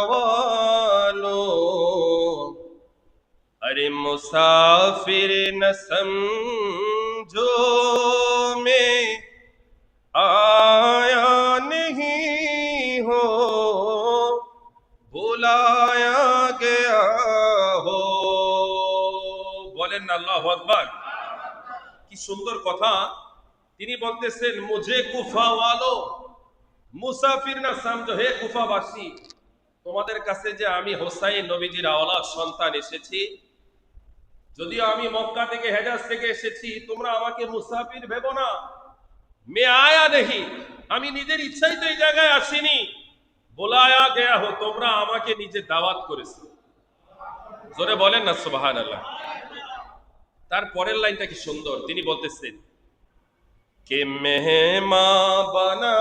वालों, अरे मुसाफिर न समझो मैं आया नहीं हो, बुलाया गया हो। বলেন না আল্লাহু আকবার। কি সুন্দর কথা। তিনি বলতেছেন মুঝে কুফা ওয়ালো মুসাফির না সমঝো, হে কুফাবাসী, তোমাদের কাছে যে আমি হোসাইন নবীজির আওলাদ সন্তান এসেছি, যদিও আমি মক্কা থেকে হেজাজ থেকে এসেছি, তোমরা আমাকে মুসাফির ভেবো না। মে আয়া নেহি, আমি নিজের ইচ্ছাই তো এই জায়গায় আসিনি। বোলায়া গয়া হো, তোমরা আমাকে নিজে দাওয়াত করেছো। জোরে বলেন না সুবহানাল্লাহ। তার পরের লাইনটা কি সুন্দর। তিনি বলতেছেন कि मेहमां बना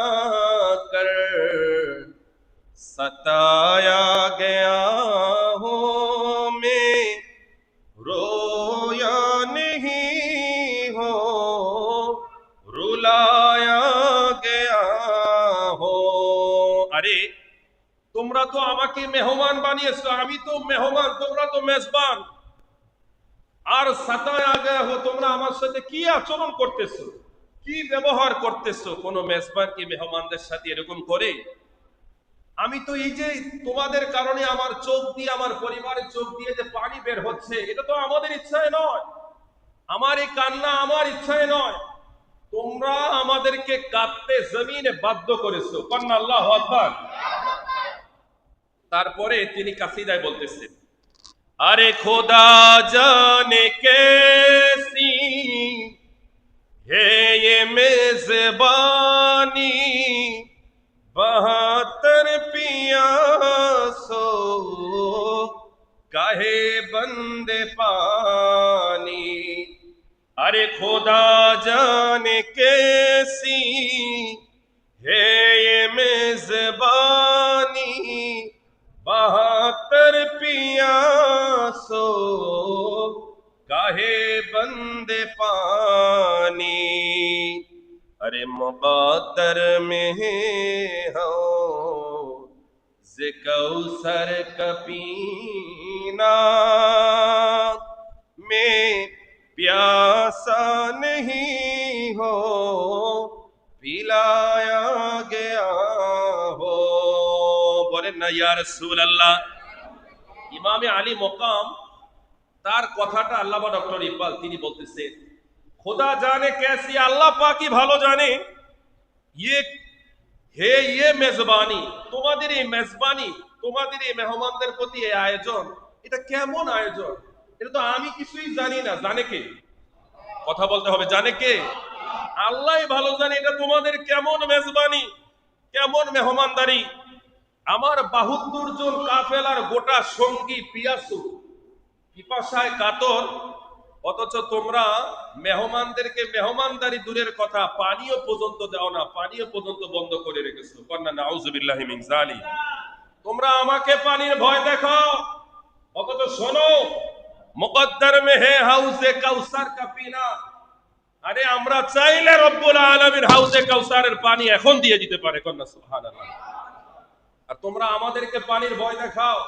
कर सताया गया हूँ मैं, रोया नहीं हो, रुलाया गया हो। अरे তোমরা তো আমাকে মেহমান বানিয়েছো, আমি তো মেহমান, তোমরা তো মেজবান। আর সাতায়া গয়া হো, তোমরা আমার সাথে কি আচরণ করতেছো, কি ব্যবহার করতেছো? কোন মেজবান কি মেহমানদের সাথে এরকম করে? আমি তো এই যে তোমাদের কারণে আমার চোখ দিয়ে, আমার পরিবারের চোখ দিয়ে যে পানি বের হচ্ছে, এটা তো আমাদের ইচ্ছায় নয়, আমার এই কান্না আমার ইচ্ছায় নয়। তোমরা আমাদেরকে কাঁদতে জমিনে বাধ্য করেছো। কন্না আল্লাহু আকবার। তারপরে তিনি কাসিদায় বলতেছেন, अरे खुदा जाने कैसी है ये मेजबानी, 72 पियासो काहे बंदे पानी। अरे खुदा जाने कैसी है ये मेजबानी, 72 पियासो काहे बंदे पानी। अरे मुक़द्दर में हो ज़िकौसर का पीना, मैं प्यासा नहीं हो, पिलाया गया हो। বলেন না ইয়া রাসূলুল্লাহ। ইমামে আলী মকাম তার কথাটা আল্লামা ডক্টর ইকবাল তিনি বলতেছেন, খোদা জানে कैसी, আল্লাহ পাকই ভালো জানে, ये হে ये মেজবানি, তোমাদের এই মেজবানি, তোমাদের এই মেহমানদের প্রতি এই আয়োজন, এটা কেমন আয়োজন? এটা তো আমি কিছুই জানি না, জানে কে? কথা বলতে হবে, জানে কে? আল্লাহই ভালো জানে এটা তোমাদের কেমন মেজবানি, কেমন মেহমানদারি। আমার 72 জন কাফেলার গোটা সঙ্গী পিয়াসু, পিপাসায় কাতর, অথচ তোমরা মেহমানদেরকে মেহমানদারি দূরের কথা, পানীয় পর্যন্ত দাও না, পানীয় পর্যন্ত বন্ধ করে রেখেছো। কন্না নাউযুবিল্লাহি মিন যালিক। তোমরা আমাকে পানির ভয় দেখাও, অথচ শোনো মুকদ্দার মে হে হাউজে কাউসার কা পিনা। আরে আমরা চাইলে রব্বুল আলামিন হাউজে কাউসারের পানি এখন দিয়ে দিতে পারে। কন্না সুবহানাল্লাহ। আর তোমরা আমাদেরকে পানির ভয় দেখাও,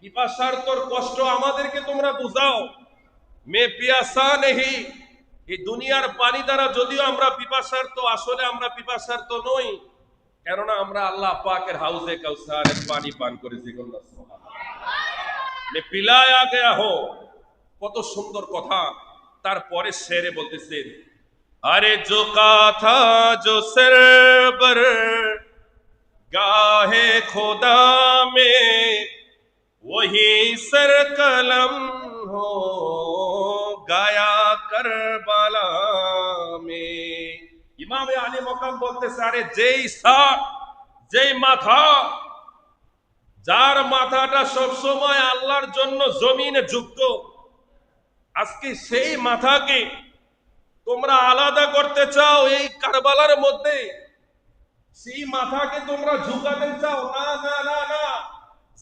পিপাসার তোর কষ্ট আমাদেরকে তোমরা বুঝাও। মে পিয়াসা নেহি, এই দুনিয়ার পানি দ্বারা যদিও আমরা পিপাসার, তো আসলে আমরা পিপাসার তো নই, কেননা আমরা আল্লাহ পাকের হাউজে কাউসারের পানি পান করেছি। মে পিলায়া গয়া হো, কত সুন্দর কথা। তারপরে শেরে বলতেছেন, আরে জো কথা জো সরবর गाहे खुदा में वही सर कलम हो गाया करबला में। ইমামে আলী মকাম বলতেছে, আরে যেই সার, যেই মাথা, যার মাথাটা সব সময় আল্লাহর জন্য জমিনে যুক্ত, আজকে সেই মাথাকে তোমরা আলাদা করতে চাও এই কারবালার মধ্যে, সেই মাথাকে তোমরা ঝুঁকাতে চাও। না না না না,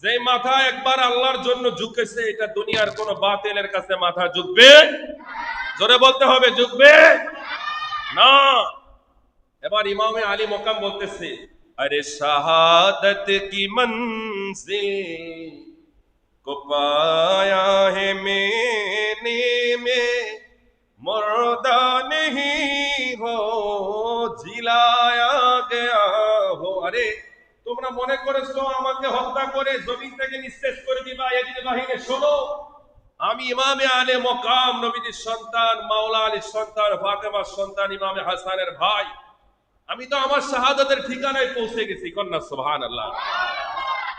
যে মাথা একবার আল্লাহর জন্য ঝুঁকেছে, এটা দুনিয়ার কোন বাতিলের কাছে মাথা ঝুঁকবে? জোরে বলতে হবে, ঝুঁকবে না। এবার ইমামে আলী মকাম বলতেছে, अरे शहादत की मंजिल को पाया है मैंने में मुर्दा नहीं हो जिलाया गया हो। আরে তোমরা মনে করেছো আমাকে হত্যা করে জমি থেকে নিঃশেষ করে দিবা, এজিদ বাহিনী শোনো, আমি ইমামে আলে মকাম নবীজির সন্তান, মাওলা আলীর সন্তান, ফাতেমার সন্তান, ইমামে হাসানের ভাই। আমি তো আমার শাহাদাতের ঠিকানায় পৌঁছে গেছি, কন্যা সুবহানাল্লাহ।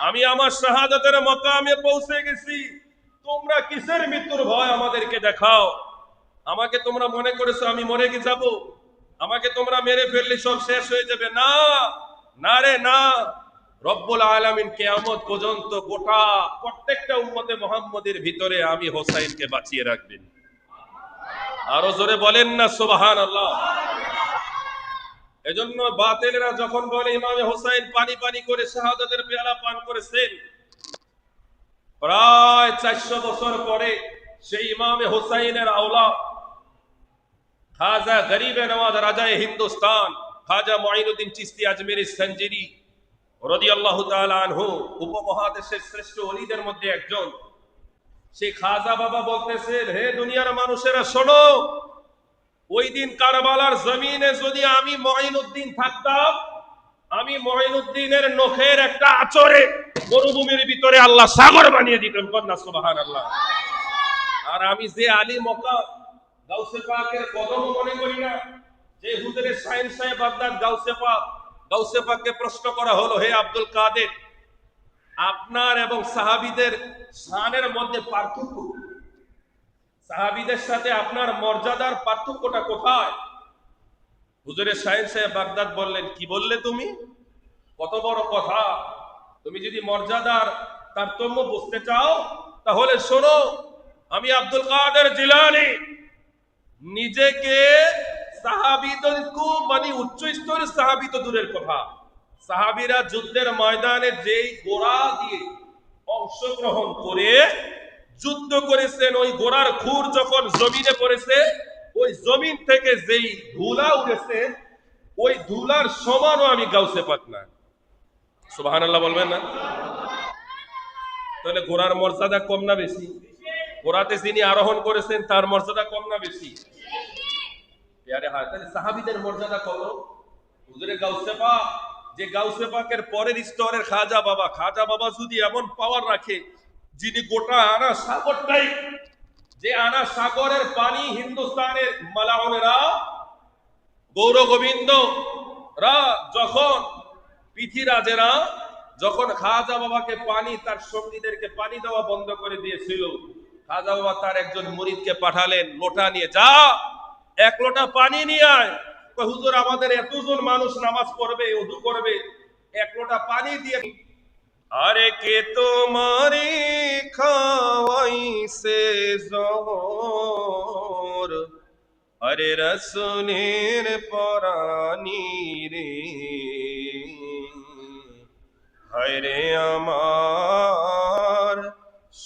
আমি আমার শাহাদাতের মকামে পৌঁছে গেছি। তোমরা কিসের মৃত্যুর ভয় আমাদেরকে দেখাও? আমাকে তোমরা মনে করেছো আমি মরে কি যাব? আমাকে তোমরা মেরে ফেললে সব শেষ হয়ে যাবে? না, না রে না। রব্বুল আলামিন কিয়ামত পর্যন্ত গোটা প্রত্যেকটা উম্মতে মুহাম্মদের ভিতরে আমি হোসাইনকে বাঁচিয়ে রাখবেন। আরো জোরে বলেন না সুবহানাল্লাহ। এজন্য বাতিলরা যখন বলে ইমামে হোসাইন পানি পানি করে শাহাদাতের পেয়ালা পান করেছেন, প্রায় 400 বছর পরে সেই ইমামে হোসাইনের আওলাদ খাজা গরিবে নওয়াজ রাজায়ে হিন্দুস্তান খাজা মুঈনুদ্দিন চিশতি আজমেরি সঞ্জিরি রাদিয়াল্লাহু তাআলা আনহু, উপমহাদেশের শ্রেষ্ঠ ওলিদের মধ্যে একজন, সেই খাজা বাবা বলতেছেন, হে দুনিয়ার মানুষেরা শোনো, ওই দিন কারবালার জমিনে যদি আমি মুঈনুদ্দিন থাকতাম, আমি মুঈনুদ্দিনের নখের একটা আচরে মরুভূমির ভিতরে আল্লাহ সাগর বানিয়ে দিতেন, কন্যা সুবহানাল্লাহ। আর আমি যে আলী মকাম গাউসে পাকের কদম মনে করি না, যে হুজুরের শাইন সাহেব বাগদাদ গাউসে পাককে প্রশ্ন করা হলো, হে আব্দুল কাদের, আপনার এবং সাহাবীদের শানের মধ্যে পার্থক্য, সাহাবীদের সাথে আপনার মর্যাদার পার্থক্যটা কোথায়? হুজুরের শাইন সাহেব বাগদাদ বললেন, কি বললে তুমি? কত বড় কথা! তুমি যদি মর্যাদার তারতম্য বুঝতে চাও তাহলে শোনো, আমি আব্দুল কাদের জিলানী নিজেকে সাহাবীদেরকে মানে উচ্চ স্তরের সাহাবী তো দূরের কথা, সাহাবীরা যুদ্ধের ময়দানে যেই গোড়া দিয়ে অংশগ্রহণ করে যুদ্ধ করেছেন, ওই গোড়ার খুর যখন জমিনে পড়েছে, ওই জমিন থেকে যেই ধুলা উঠেছে, ওই ধুলার সমানও আমি গাউসে পাক না। সুবহানাল্লাহ বলবেন না? তাহলে ঘোড়ার মর্যাদা কম না বেশি? ঘোড়াতে যিনি আরোহণ করেছেন তার মর্যাদা কম না বেশি? আরে হ্যাঁ, তাহলে সাহাবীদের মর্যাদা কত? হুজুরে গাউসে পাক, যে গাউসে পাকের পরের স্তরের খাজা বাবা যদি এমন পাওয়ার রাখে, যিনি গোটা আনা সাগরটাই, যে আনা সাগরের পানি হিন্দুস্তানের মালাউনেরা গৌর গোবিন্দ রা যখন পৃথিরাজেরা যখন খাজা বাবাকে পানি, তার সঙ্গীদেরকে পানি দেওয়া বন্ধ করে দিয়েছিল, খাজা বাবা তার একজন মুরিদকে পাঠালেন, লোটা নিয়ে যা, এক লোটা পানি নিয়ে আয়। হুজুর আমাদের এতজন মানুষ নামাজ পড়বে, ওযু করবে, এক লোটা পানি দিয়ে। আরে কে তোমারে খাওয়াইছে জহর, আরে রাসূলের পরানি রে, হায় রে আমার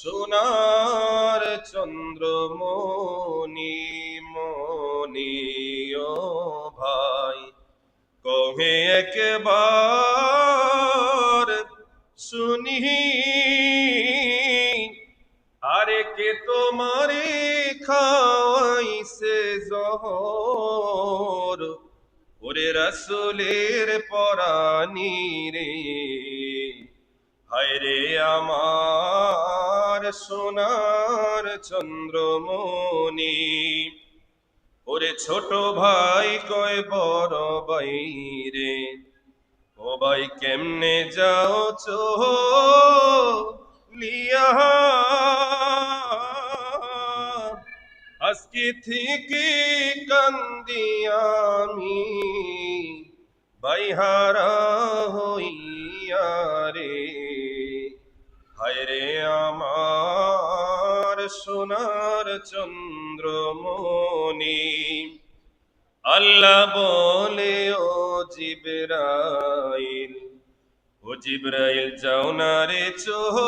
সোনার চন্দ্রমণি মনি ও ভাই, কহে একবার শুনি, আরে কে তোমারে খাওয়াইছে জহর, ওরে রাসূলের পরানি রে, হায় রে আমার সোনার চন্দ্রমণি। ওরে ছোট ভাই কয় বড় ভাই রে, ও ভাই কেমনে যাও চলিয়া, আজকে থেকে কান্দি আমি বাইহারা হইয়া রে, হায় রে আমার সোনার চন্দ্রমণি। আল্লাহ বলে ও জিবরাইল, ও জিবরাইল যাও না রে চলিয়া,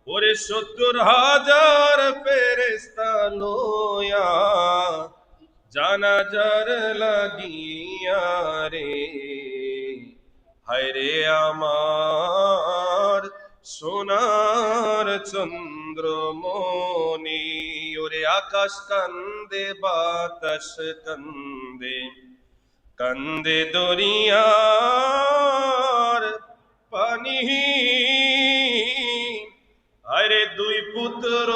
ওরে 70,000 ফেরেশতা লইয়া নজর লাগিয়া রে, হায় রে আমার সোনার চন্দ্রমণি। ওরে আকাশ কান্দে, বাতাস কান্দে, কান্দে দরিয়ার পানি। আরে দুই পুত্র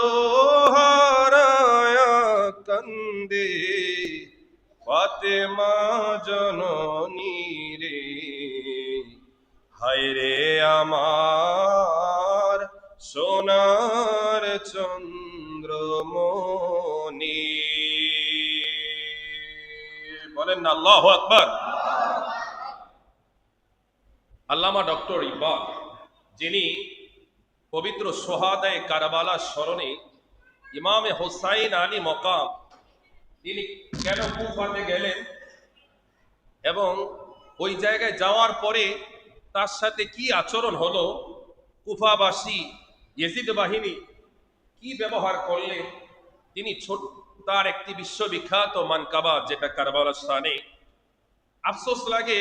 হারায়া কান্দে ফাতেমা জননী রে, হায় রে আমার সোনার চন্দ্রমণি। বলেন না আল্লাহু আকবার। আল্লামা ডক্টর ইকবাল, যিনি পবিত্র সোহাদায়ে কারবালা স্মরণে ইমামে হোসাইন আলী মকাম, তিনি কেন কুফাতে গেলেন এবং ওই জায়গায় যাওয়ার পরে তার সাথে কি আচরণ হলো, কুফাবাসী ইয়েজিদ বাহিনী কি ব্যবহার করলেন, তিনি তার একটি বিশ্ববিখ্যাত মানকাবা, যেটা কারবালার স্থানে, আফসোস লাগে